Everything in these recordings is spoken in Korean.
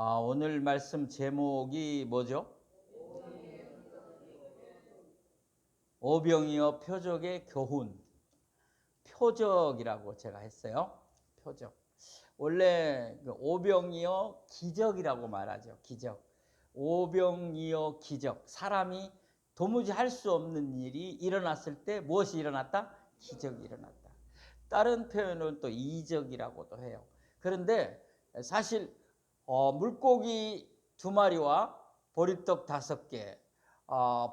오늘 말씀 제목이 뭐죠? 오병이어 표적의 교훈. 표적이라고 제가 했어요. 표적. 원래 오병이어 기적이라고 말하죠. 기적. 오병이어 기적. 사람이 도무지 할 수 없는 일이 일어났을 때 무엇이 일어났다? 기적이 일어났다. 다른 표현은 또 이적이라고도 해요. 그런데 사실 물고기 2마리와 보리떡 5개,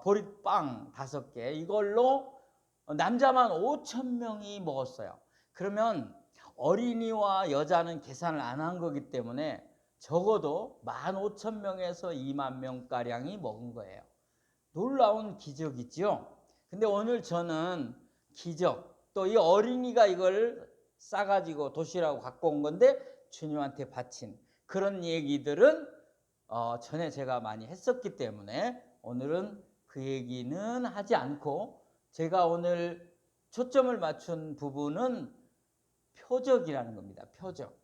보리빵 5개, 이걸로 남자만 5,000명이 먹었어요. 그러면 어린이와 여자는 계산을 안 한 거기 때문에 적어도 15,000명에서 20,000명가량이 먹은 거예요. 놀라운 기적이죠. 근데 오늘 저는 기적, 또 이 어린이가 이걸 싸가지고 도시락으로 갖고 온 건데 주님한테 바친 그런 얘기들은 전에 제가 많이 했었기 때문에 오늘은 그 얘기는 하지 않고, 제가 오늘 초점을 맞춘 부분은 표적이라는 겁니다. 표적.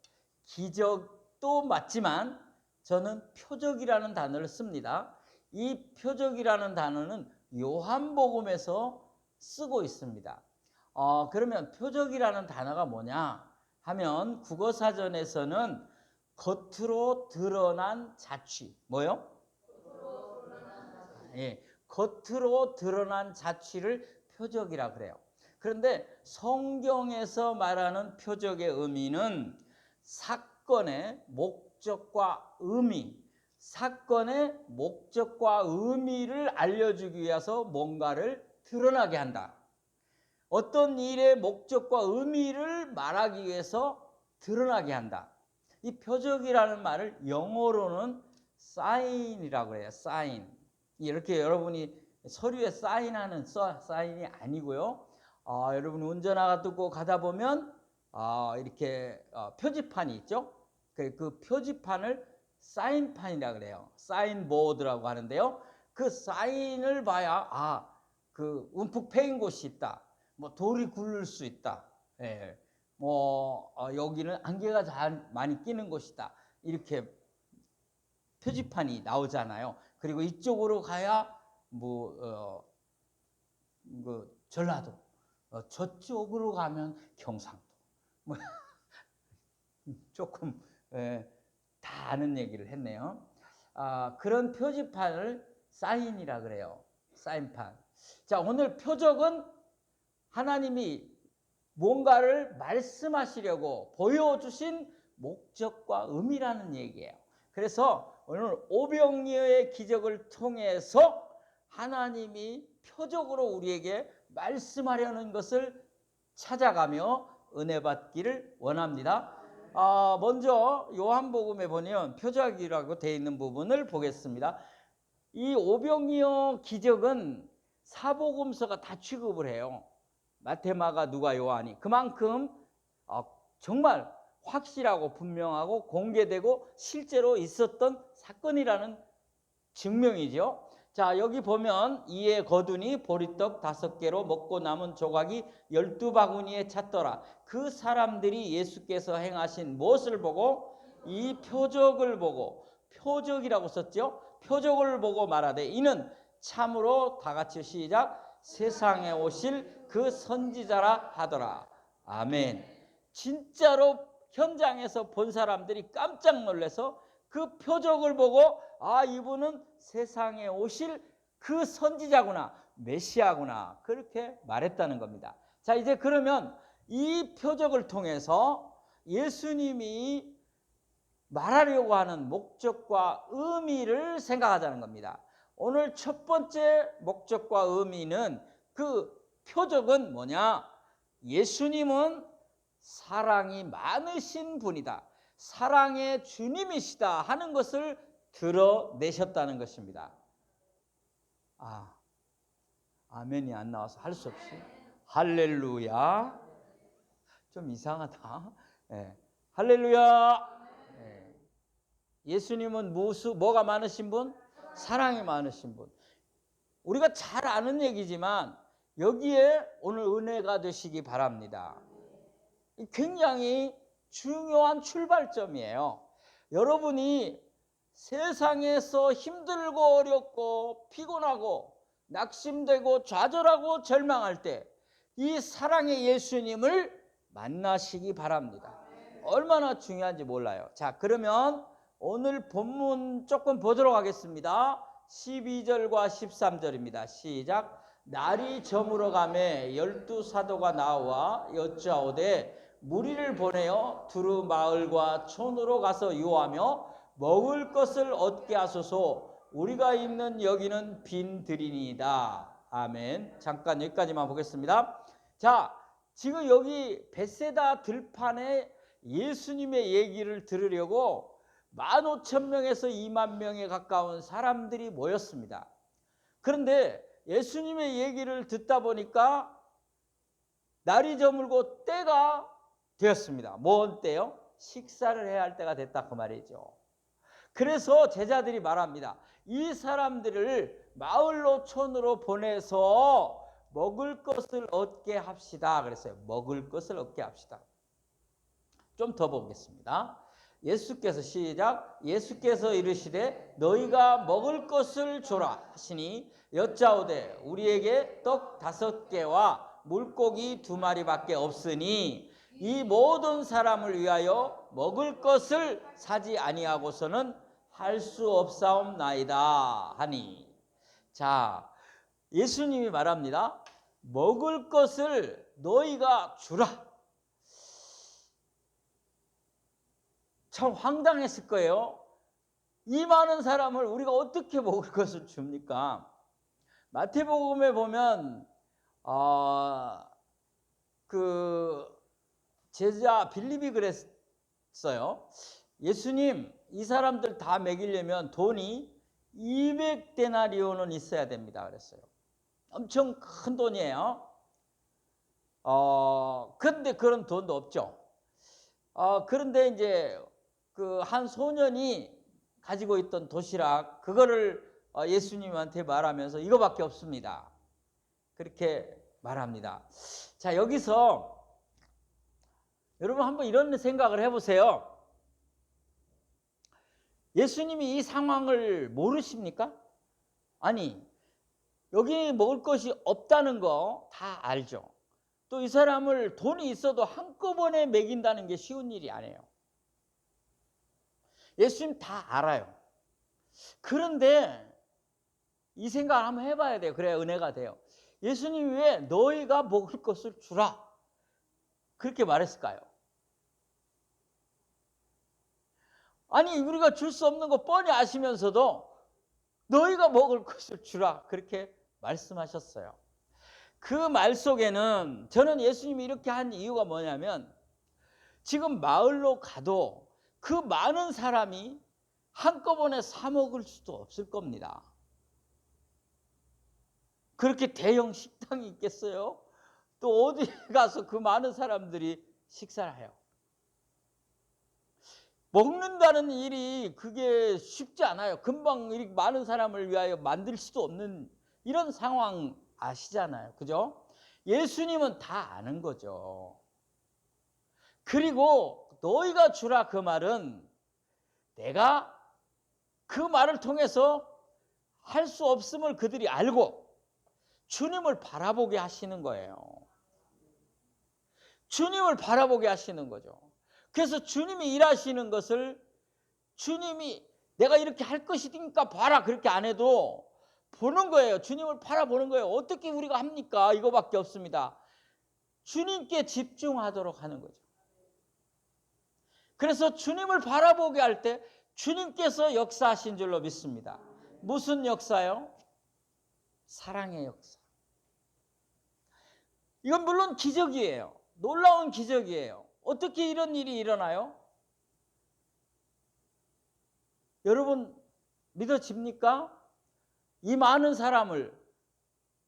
기적도 맞지만 저는 표적이라는 단어를 씁니다. 이 표적이라는 단어는 요한복음에서 쓰고 있습니다. 그러면 표적이라는 단어가 뭐냐 하면 국어사전에서는 겉으로 드러난 자취. 뭐요? 겉으로 드러난 자취를 표적이라 그래요. 그런데 성경에서 말하는 표적의 의미는 사건의 목적과 의미, 사건의 목적과 의미를 알려주기 위해서 뭔가를 드러나게 한다. 어떤 일의 목적과 의미를 말하기 위해서 드러나게 한다. 이 표적이라는 말을 영어로는 사인이라고 해요. 사인. 이렇게 여러분이 서류에 사인하는 사인이 아니고요. 여러분이 운전하다 두고 가다 보면 이렇게 표지판이 있죠. 그 표지판을 사인판이라고 그래요. 사인보드라고 하는데요. 그 사인을 봐야 그 움푹 패인 곳이 있다. 뭐 돌이 굴릴 수 있다. 예. 여기는 안개가 잘 많이 끼는 곳이다. 이렇게 표지판이 나오잖아요. 그리고 이쪽으로 가야 전라도, 저쪽으로 가면 경상도. 조금 다 아는 얘기를 했네요. 그런 표지판을 사인이라 그래요. 사인판. 자, 오늘 표적은 하나님이 뭔가를 말씀하시려고 보여주신 목적과 의미라는 얘기예요. 그래서 오늘 오병이어의 기적을 통해서 하나님이 표적으로 우리에게 말씀하려는 것을 찾아가며 은혜 받기를 원합니다. 먼저 요한복음에 보면 표적이라고 되어 있는 부분을 보겠습니다. 이 오병이어 기적은 사복음서가 다 취급을 해요. 마태, 마가, 누가, 요한이. 그만큼 정말 확실하고 분명하고 공개되고 실제로 있었던 사건이라는 증명이죠. 자, 여기 보면 이에 거두니 보리떡 5개로 먹고 남은 조각이 12바구니에 찼더라. 그 사람들이 예수께서 행하신 무엇을 보고? 이 표적을 보고. 표적이라고 썼죠. 표적을 보고 말하되 이는 참으로, 다 같이 시작, 세상에 오실 그 선지자라 하더라. 아멘. 진짜로 현장에서 본 사람들이 깜짝 놀라서 그 표적을 보고 이분은 세상에 오실 그 선지자구나, 메시아구나, 그렇게 말했다는 겁니다. 자, 이제 그러면 이 표적을 통해서 예수님이 말하려고 하는 목적과 의미를 생각하자는 겁니다. 오늘 첫 번째 목적과 의미는, 그 표적은 뭐냐? 예수님은 사랑이 많으신 분이다, 사랑의 주님이시다 하는 것을 드러내셨다는 것입니다. 아멘이 안 나와서 할 수 없이 할렐루야. 좀 이상하다. 할렐루야. 예수님은 뭐가 많으신 분? 사랑이 많으신 분. 우리가 잘 아는 얘기지만 여기에 오늘 은혜가 되시기 바랍니다. 굉장히 중요한 출발점이에요. 여러분이 세상에서 힘들고 어렵고 피곤하고 낙심되고 좌절하고 절망할 때 이 사랑의 예수님을 만나시기 바랍니다. 얼마나 중요한지 몰라요. 자, 그러면 오늘 본문 조금 보도록 하겠습니다. 12절과 13절입니다. 시작. 날이 저물어 가매 12사도가 나와 여짜오되 무리를 보내어 두루 마을과 촌으로 가서 유하며 먹을 것을 얻게 하소서. 우리가 있는 여기는 빈들이니이다. 아멘. 잠깐 여기까지만 보겠습니다. 자, 지금 여기 벳세다 들판에 예수님의 얘기를 들으려고 15,000명에서 20,000명에 가까운 사람들이 모였습니다. 그런데 예수님의 얘기를 듣다 보니까 날이 저물고 때가 되었습니다. 뭔 때요? 식사를 해야 할 때가 됐다 그 말이죠. 그래서 제자들이 말합니다. 이 사람들을 마을로 촌으로 보내서 먹을 것을 얻게 합시다. 그랬어요. 먹을 것을 얻게 합시다. 좀 더 보겠습니다. 예수께서 시작. 예수께서 이르시되 너희가 먹을 것을 주라 하시니 여짜오되 우리에게 떡 5개와 물고기 2마리밖에 없으니 이 모든 사람을 위하여 먹을 것을 사지 아니하고서는 할 수 없사옵나이다 하니. 자, 예수님이 말합니다. 먹을 것을 너희가 주라. 참 황당했을 거예요. 이 많은 사람을 우리가 어떻게 먹을 것을 줍니까? 마태복음에 보면 그 제자 빌립이 그랬어요. 예수님, 이 사람들 다 먹이려면 돈이 200데나리온은 있어야 됩니다. 그랬어요. 엄청 큰 돈이에요. 그런데 그런 돈도 없죠. 그런데 이제 그 한 소년이 가지고 있던 도시락, 그거를 예수님한테 말하면서 이거밖에 없습니다. 그렇게 말합니다. 자, 여기서 여러분 한번 이런 생각을 해보세요. 예수님이 이 상황을 모르십니까? 아니, 여기 먹을 것이 없다는 거 다 알죠. 또 이 사람을 돈이 있어도 한꺼번에 먹인다는 게 쉬운 일이 아니에요. 예수님 다 알아요. 그런데 이 생각을 한번 해봐야 돼요. 그래야 은혜가 돼요. 예수님이 왜 너희가 먹을 것을 주라 그렇게 말했을까요? 아니, 우리가 줄 수 없는 거 뻔히 아시면서도 너희가 먹을 것을 주라 그렇게 말씀하셨어요. 그 말 속에는 저는 예수님이 이렇게 한 이유가 뭐냐면 지금 마을로 가도 그 많은 사람이 한꺼번에 사 먹을 수도 없을 겁니다. 그렇게 대형 식당이 있겠어요? 또 어디 가서 그 많은 사람들이 식사를 해요? 먹는다는 일이 그게 쉽지 않아요. 금방 이렇게 많은 사람을 위하여 만들 수도 없는 이런 상황 아시잖아요. 그죠? 예수님은 다 아는 거죠. 그리고 너희가 주라 그 말은 내가 그 말을 통해서 할 수 없음을 그들이 알고 주님을 바라보게 하시는 거예요. 주님을 바라보게 하시는 거죠. 그래서 주님이 일하시는 것을 주님이 내가 이렇게 할 것이니까 봐라 그렇게 안 해도 보는 거예요. 주님을 바라보는 거예요. 어떻게 우리가 합니까? 이거밖에 없습니다. 주님께 집중하도록 하는 거죠. 그래서 주님을 바라보게 할 때 주님께서 역사하신 줄로 믿습니다. 무슨 역사요? 사랑의 역사. 이건 물론 기적이에요. 놀라운 기적이에요. 어떻게 이런 일이 일어나요? 여러분 믿어집니까? 이 많은 사람을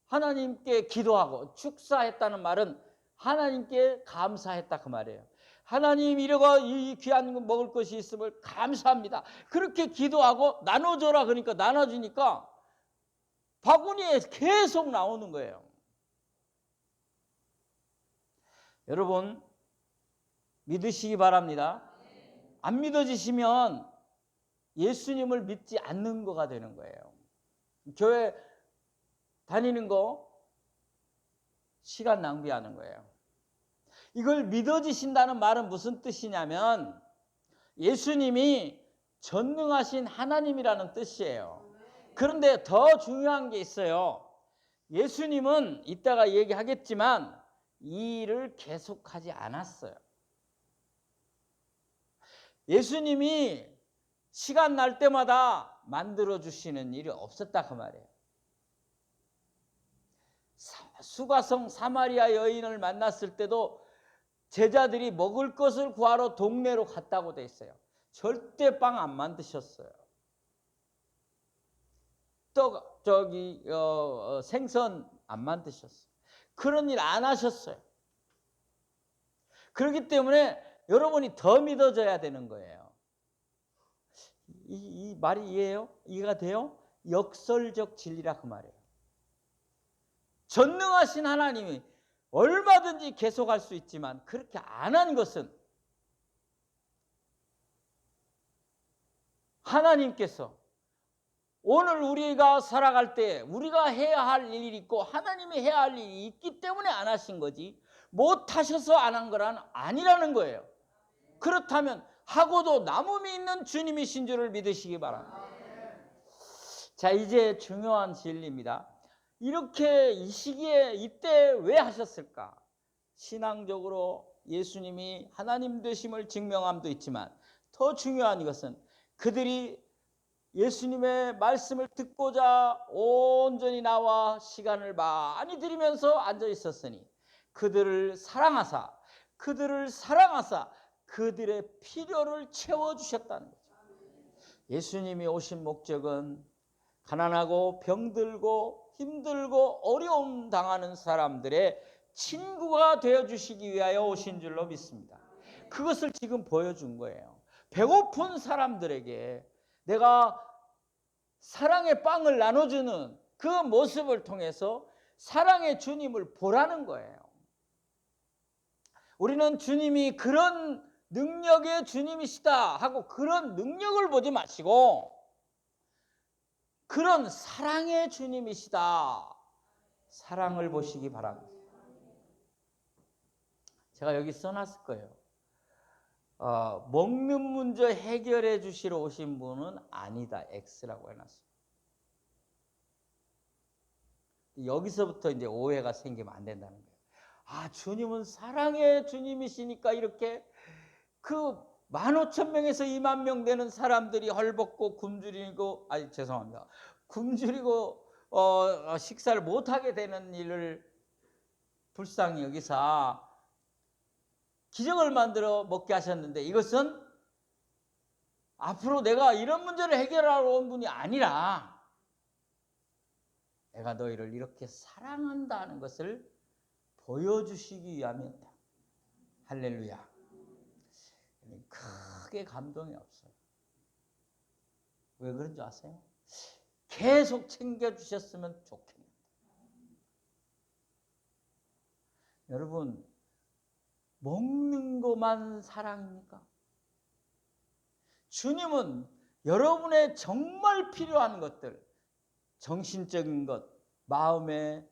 하나님께 기도하고 축사했다는 말은 하나님께 감사했다 그 말이에요. 하나님 이러고 이 귀한 먹을 것이 있음을 감사합니다. 그렇게 기도하고 나눠줘라 그러니까 나눠주니까 바구니에 계속 나오는 거예요. 여러분 믿으시기 바랍니다. 안 믿어지시면 예수님을 믿지 않는 거가 되는 거예요. 교회 다니는 거 시간 낭비하는 거예요. 이걸 믿어지신다는 말은 무슨 뜻이냐면 예수님이 전능하신 하나님이라는 뜻이에요. 그런데 더 중요한 게 있어요. 예수님은 이따가 얘기하겠지만 이 일을 계속하지 않았어요. 예수님이 시간 날 때마다 만들어주시는 일이 없었다 그 말이에요. 수가성 사마리아 여인을 만났을 때도 제자들이 먹을 것을 구하러 동네로 갔다고 돼 있어요. 절대 빵 안 만드셨어요. 생선 안 만드셨어요. 그런 일 안 하셨어요. 그렇기 때문에 여러분이 더 믿어져야 되는 거예요. 이 말이 이해가 돼요? 역설적 진리라 그 말이에요. 전능하신 하나님이 얼마든지 계속할 수 있지만 그렇게 안 한 것은 하나님께서 오늘 우리가 살아갈 때 우리가 해야 할 일이 있고 하나님이 해야 할 일이 있기 때문에 안 하신 거지 못하셔서 안 한 거란 아니라는 거예요. 그렇다면 하고도 남음이 있는 주님이신 줄을 믿으시기 바랍니다. 자, 이제 중요한 진리입니다. 이렇게 이 시기에 이때 왜 하셨을까? 신앙적으로 예수님이 하나님 되심을 증명함도 있지만 더 중요한 것은 그들이 예수님의 말씀을 듣고자 온전히 나와 시간을 많이 들이면서 앉아 있었으니 그들을 사랑하사 그들의 필요를 채워주셨다는 거죠. 예수님이 오신 목적은 가난하고 병들고 힘들고 어려움 당하는 사람들의 친구가 되어주시기 위하여 오신 줄로 믿습니다. 그것을 지금 보여준 거예요. 배고픈 사람들에게 내가 사랑의 빵을 나눠주는 그 모습을 통해서 사랑의 주님을 보라는 거예요. 우리는 주님이 그런 능력의 주님이시다 하고 그런 능력을 보지 마시고 그런 사랑의 주님이시다. 사랑을 보시기 바랍니다. 제가 여기 써놨을 거예요. 먹는 문제 해결해 주시러 오신 분은 아니다. X라고 해놨어요. 여기서부터 이제 오해가 생기면 안 된다는 거예요. 주님은 사랑의 주님이시니까 이렇게 그 15,000명에서 20,000명 되는 사람들이 헐벗고 굶주리고 식사를 못하게 되는 일을 불쌍히 여기사 기적을 만들어 먹게 하셨는데 이것은 앞으로 내가 이런 문제를 해결하러 온 분이 아니라 내가 너희를 이렇게 사랑한다는 것을 보여주시기 위함이었다. 할렐루야. 크게 감동이 없어요. 왜 그런 줄 아세요? 계속 챙겨주셨으면 좋겠는데. 여러분, 먹는 것만 사랑입니까? 주님은 여러분의 정말 필요한 것들, 정신적인 것, 마음의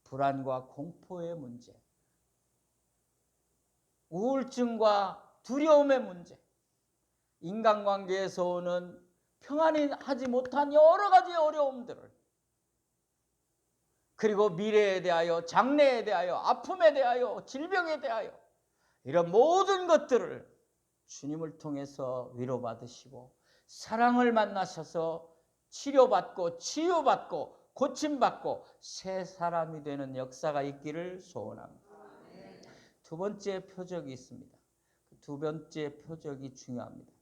불안과 공포의 문제, 우울증과 두려움의 문제, 인간관계에서 오는 평안히 하지 못한 여러 가지 어려움들을, 그리고 미래에 대하여, 장래에 대하여, 아픔에 대하여, 질병에 대하여 이런 모든 것들을 주님을 통해서 위로받으시고 사랑을 만나셔서 치료받고 치유받고 고침받고 새 사람이 되는 역사가 있기를 소원합니다. 두 번째 표적이 있습니다. 두 번째 표적이 중요합니다.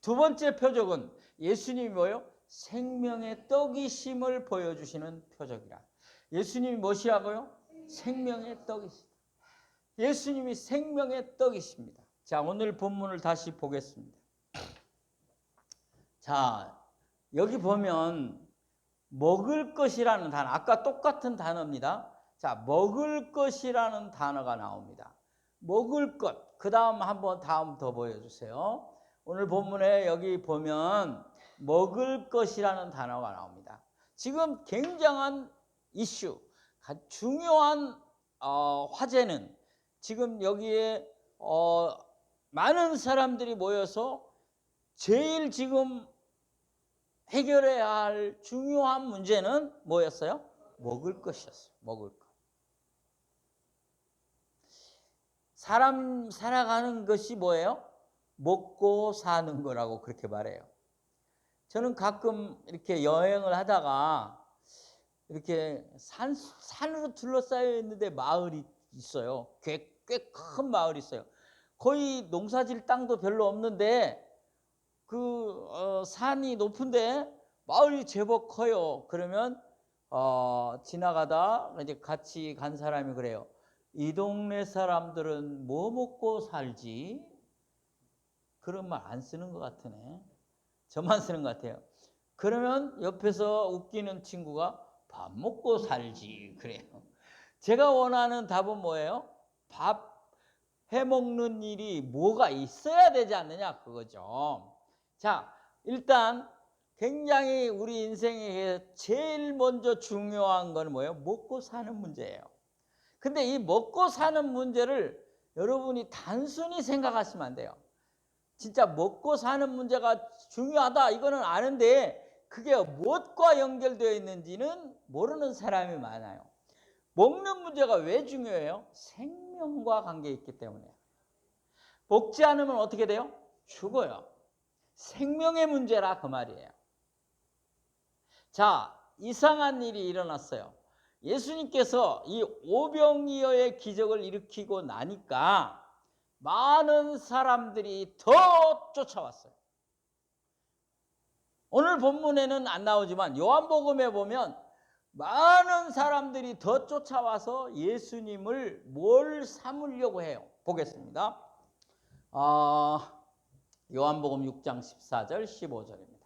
두 번째 표적은 예수님이 뭐예요? 생명의 떡이심을 보여주시는 표적이라. 예수님이 무엇이라고요? 생명의 떡이시다. 예수님이 생명의 떡이십니다. 자, 오늘 본문을 다시 보겠습니다. 자, 여기 보면 먹을 것이라는 단어, 아까 똑같은 단어입니다. 자, 먹을 것이라는 단어가 나옵니다. 먹을 것, 그 다음 한번 다음 더 보여주세요. 오늘 본문에 여기 보면 먹을 것이라는 단어가 나옵니다. 지금 굉장한 이슈, 중요한 화제는 지금 여기에 많은 사람들이 모여서 제일 지금 해결해야 할 중요한 문제는 뭐였어요? 먹을 것이었어요. 먹을 것. 사람 살아가는 것이 뭐예요? 먹고 사는 거라고 그렇게 말해요. 저는 가끔 이렇게 여행을 하다가 이렇게 산으로 둘러싸여 있는데 마을이 있어요. 꽤 큰 마을이 있어요. 거의 농사질 땅도 별로 없는데 산이 높은데 마을이 제법 커요. 그러면 지나가다 이제 같이 간 사람이 그래요. 이 동네 사람들은 뭐 먹고 살지? 그런 말 안 쓰는 것 같으네. 저만 쓰는 것 같아요. 그러면 옆에서 웃기는 친구가 밥 먹고 살지 그래요. 제가 원하는 답은 뭐예요? 밥 해먹는 일이 뭐가 있어야 되지 않느냐 그거죠. 자, 일단 굉장히 우리 인생에 제일 먼저 중요한 건 뭐예요? 먹고 사는 문제예요. 근데 이 먹고 사는 문제를 여러분이 단순히 생각하시면 안 돼요. 진짜 먹고 사는 문제가 중요하다 이거는 아는데 그게 무엇과 연결되어 있는지는 모르는 사람이 많아요. 먹는 문제가 왜 중요해요? 생명과 관계 있기 때문에. 먹지 않으면 어떻게 돼요? 죽어요. 생명의 문제라 그 말이에요. 자, 이상한 일이 일어났어요. 예수님께서 이 오병이어의 기적을 일으키고 나니까 많은 사람들이 더 쫓아왔어요. 오늘 본문에는 안 나오지만 요한복음에 보면 많은 사람들이 더 쫓아와서 예수님을 뭘 삼으려고 해요. 보겠습니다. 요한복음 6장 14절 15절입니다.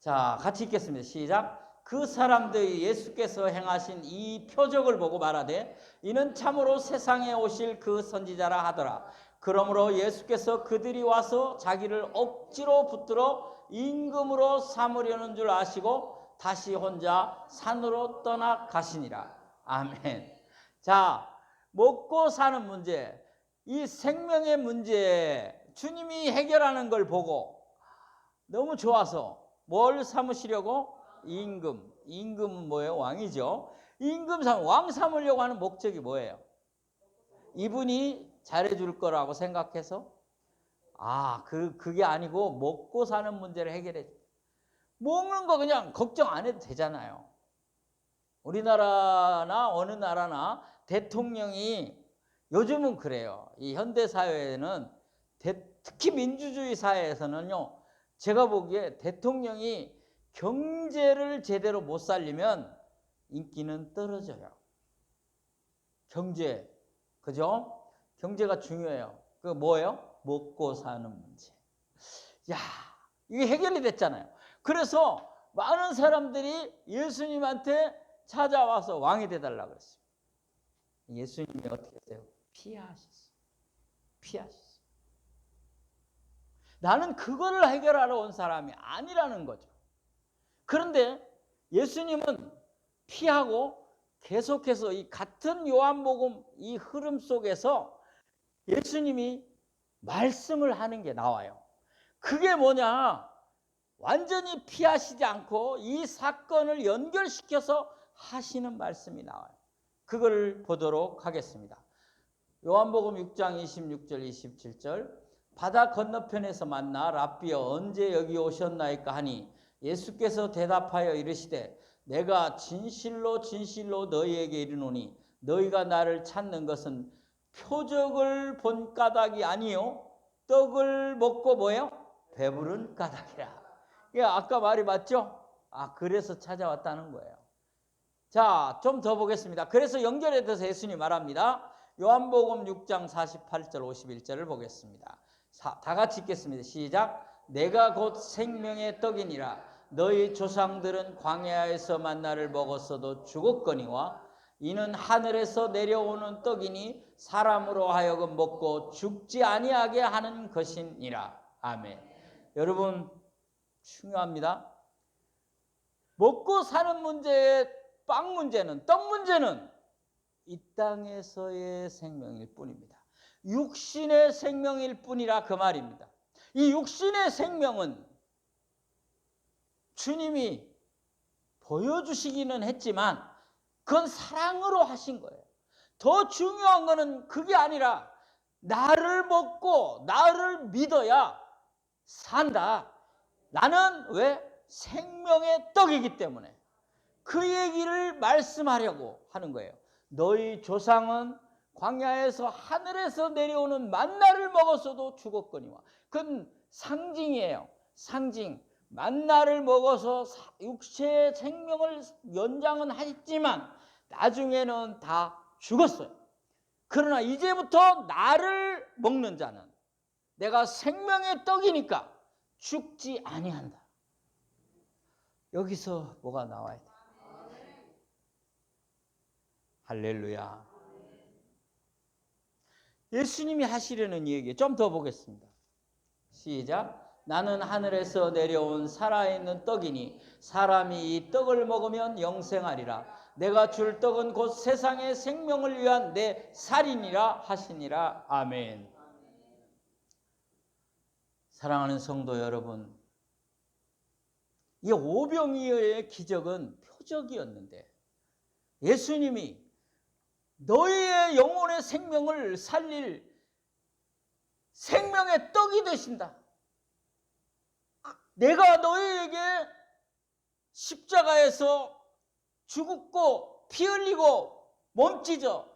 자, 같이 읽겠습니다. 시작. 그 사람들이 예수께서 행하신 이 표적을 보고 말하되 이는 참으로 세상에 오실 그 선지자라 하더라. 그러므로 예수께서 그들이 와서 자기를 억지로 붙들어 임금으로 삼으려는 줄 아시고 다시 혼자 산으로 떠나 가시니라. 아멘. 자, 먹고 사는 문제, 이 생명의 문제 주님이 해결하는 걸 보고 너무 좋아서 뭘 삼으시려고? 임금. 임금은 뭐예요? 왕이죠. 왕 삼으려고 하는 목적이 뭐예요? 이분이 잘해줄 거라고 생각해서 그게 아니고 먹고 사는 문제를 해결해. 먹는 거 그냥 걱정 안 해도 되잖아요. 우리나라나 어느 나라나 대통령이 요즘은 그래요. 이 현대 사회에는 특히 민주주의 사회에서는요. 제가 보기에 대통령이 경제를 제대로 못 살리면 인기는 떨어져요. 경제, 그죠? 경제가 중요해요. 그 뭐예요? 먹고 사는 문제. 야, 이게 해결이 됐잖아요. 그래서 많은 사람들이 예수님한테 찾아와서 왕이 돼달라고 그랬어요. 예수님이 어떻게 했어요? 피하셨어요. 피하셨어요. 나는 그거를 해결하러 온 사람이 아니라는 거죠. 그런데 예수님은 피하고 계속해서 이 같은 요한복음 이 흐름 속에서 예수님이 말씀을 하는 게 나와요. 그게 뭐냐? 완전히 피하시지 않고 이 사건을 연결시켜서 하시는 말씀이 나와요. 그걸 보도록 하겠습니다. 요한복음 6장 26절 27절 바다 건너편에서 만나 랍비여 언제 여기 오셨나이까 하니 예수께서 대답하여 이르시되 내가 진실로 진실로 너희에게 이르노니 너희가 나를 찾는 것은 표적을 본 까닭이 아니요 떡을 먹고 뭐예요? 배부른 까닭이라. 아까 말이 맞죠? 그래서 찾아왔다는 거예요. 자, 좀 더 보겠습니다. 그래서 연결해 서 예수님이 말합니다. 요한복음 6장 48절 51절을 보겠습니다. 다 같이 읽겠습니다. 시작. 내가 곧 생명의 떡이니라. 너희 조상들은 광야에서 만나를 먹었어도 죽었거니와 이는 하늘에서 내려오는 떡이니 사람으로 하여금 먹고 죽지 아니하게 하는 것이니라. 아멘. 여러분, 중요합니다. 먹고 사는 문제의 빵 문제는, 떡 문제는 이 땅에서의 생명일 뿐입니다. 육신의 생명일 뿐이라 그 말입니다. 이 육신의 생명은 주님이 보여주시기는 했지만 그건 사랑으로 하신 거예요. 더 중요한 거는 그게 아니라 나를 먹고 나를 믿어야 산다. 나는 왜? 생명의 떡이기 때문에. 그 얘기를 말씀하려고 하는 거예요. 너희 조상은 광야에서 하늘에서 내려오는 만나를 먹었어도 죽었거니와. 그건 상징이에요. 상징. 만나를 먹어서 육체의 생명을 연장은 했지만 나중에는 다 죽었어요. 그러나 이제부터 나를 먹는 자는 내가 생명의 떡이니까 죽지 아니한다. 여기서 뭐가 나와야 돼? 할렐루야. 예수님이 하시려는 얘기 좀 더 보겠습니다. 시작. 나는 하늘에서 내려온 살아있는 떡이니 사람이 이 떡을 먹으면 영생하리라. 내가 줄 떡은 곧 세상의 생명을 위한 내 살이니라 하시니라. 아멘. 사랑하는 성도 여러분, 이 오병이어의 기적은 표적이었는데 예수님이 너희의 영혼의 생명을 살릴 생명의 떡이 되신다. 내가 너희에게 십자가에서 죽고 피 흘리고 몸찢어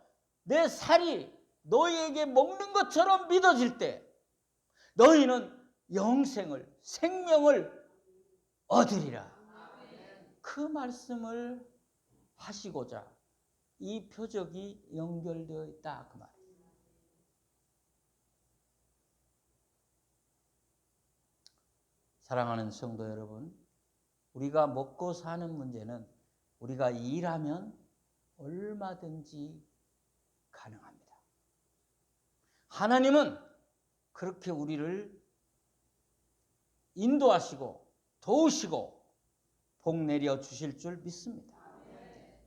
내 살이 너희에게 먹는 것처럼 믿어질 때 너희는 영생을, 생명을 얻으리라. 그 말씀을 하시고자 이 표적이 연결되어 있다 그 말이에요. 사랑하는 성도 여러분, 우리가 먹고 사는 문제는 우리가 일하면 얼마든지 가능합니다. 하나님은 그렇게 우리를 인도하시고 도우시고 복 내려 주실 줄 믿습니다.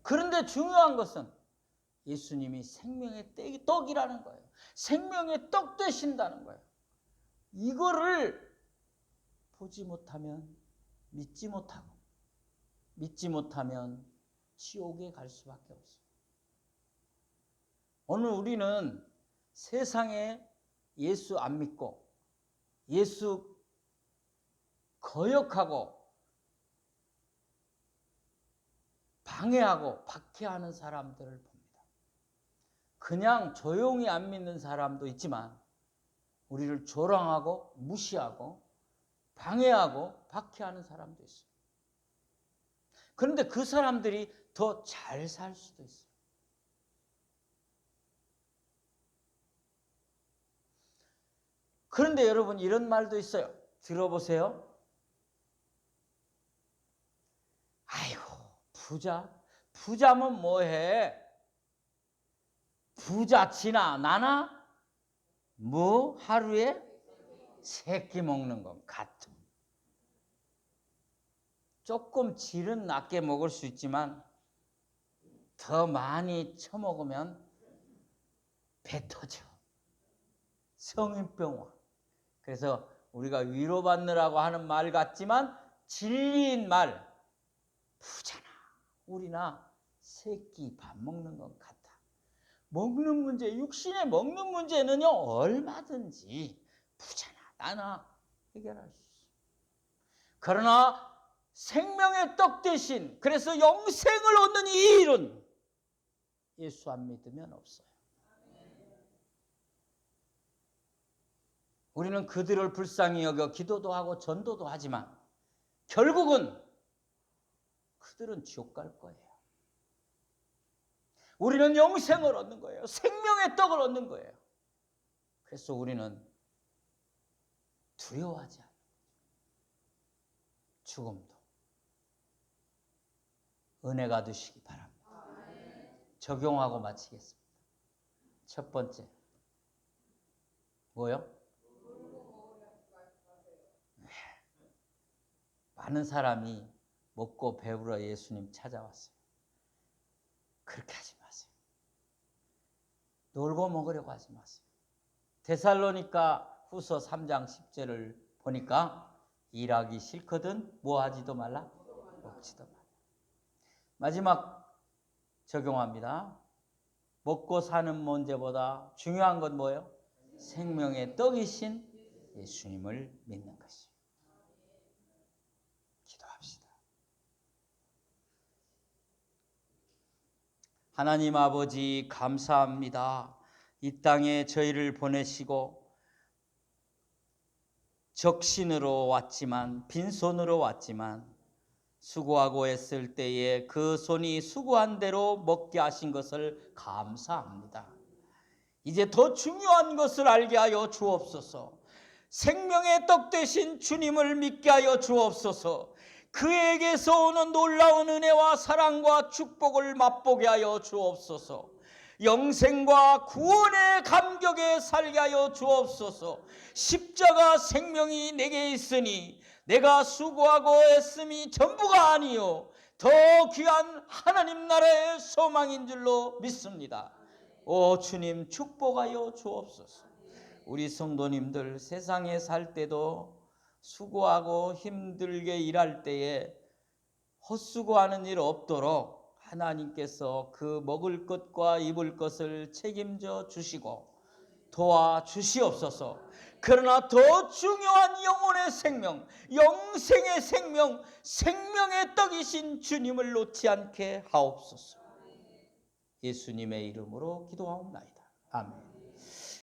그런데 중요한 것은 예수님이 생명의 떡이라는 거예요. 생명의 떡 되신다는 거예요. 이거를 보지 못하면 믿지 못하고 믿지 못하면 지옥에 갈 수밖에 없어요. 오늘 우리는 세상에 예수 안 믿고 예수 거역하고 방해하고 박해하는 사람들을 봅니다. 그냥 조용히 안 믿는 사람도 있지만 우리를 조롱하고 무시하고 방해하고 박해하는 사람도 있어요. 그런데 그 사람들이 더 잘 살 수도 있어요. 그런데 여러분 이런 말도 있어요. 들어보세요. 아이고 부자면 뭐해? 부자치나 나나 뭐 하루에 3끼 먹는 건 같아. 조금 질은 낮게 먹을 수 있지만 더 많이 처먹으면 배 터져. 성인병 와. 그래서 우리가 위로받느라고 하는 말 같지만 진리인 말. 부자나 우리나 3끼 밥 먹는 건 같아. 먹는 문제, 육신의 먹는 문제는요 얼마든지 부자나 나나 해결할 수 있어요. 그러나 생명의 떡 대신 그래서 영생을 얻는 이 일은 예수 안 믿으면 없어요. 우리는 그들을 불쌍히 여겨 기도도 하고 전도도 하지만 결국은 그들은 지옥 갈 거예요. 우리는 영생을 얻는 거예요. 생명의 떡을 얻는 거예요. 그래서 우리는 두려워하지 않는 거죠. 죽음도 은혜가 되시기 바랍니다. 적용하고 마치겠습니다. 첫 번째 뭐요? 많은 사람이 먹고 배부러 예수님 찾아왔어요. 그렇게 하지 마세요. 놀고 먹으려고 하지 마세요. 데살로니가 후서 3장 10절을 보니까 일하기 싫거든 뭐 하지도 말라? 먹지도 말라. 마지막 적용합니다. 먹고 사는 문제보다 중요한 건 뭐예요? 생명의 떡이신 예수님을 믿는 것이에요. 기도합시다. 하나님 아버지 감사합니다. 이 땅에 저희를 보내시고 적신으로 왔지만 빈손으로 왔지만 수고하고 애쓸 때에 그 손이 수고한 대로 먹게 하신 것을 감사합니다. 이제 더 중요한 것을 알게 하여 주옵소서. 생명의 떡 되신 주님을 믿게 하여 주옵소서. 그에게서 오는 놀라운 은혜와 사랑과 축복을 맛보게 하여 주옵소서. 영생과 구원의 감격에 살게 하여 주옵소서. 십자가 생명이 내게 있으니 내가 수고하고 애씀이 전부가 아니요 더 귀한 하나님 나라의 소망인 줄로 믿습니다. 오 주님 축복하여 주옵소서. 우리 성도님들 세상에 살 때도 수고하고 힘들게 일할 때에 헛수고하는 일 없도록 하나님께서 그 먹을 것과 입을 것을 책임져 주시고 도와주시옵소서. 그러나 더 중요한 영혼의 생명, 영생의 생명, 생명의 떡이신 주님을 놓지 않게 하옵소서. 예수님의 이름으로 기도하옵나이다. 아멘.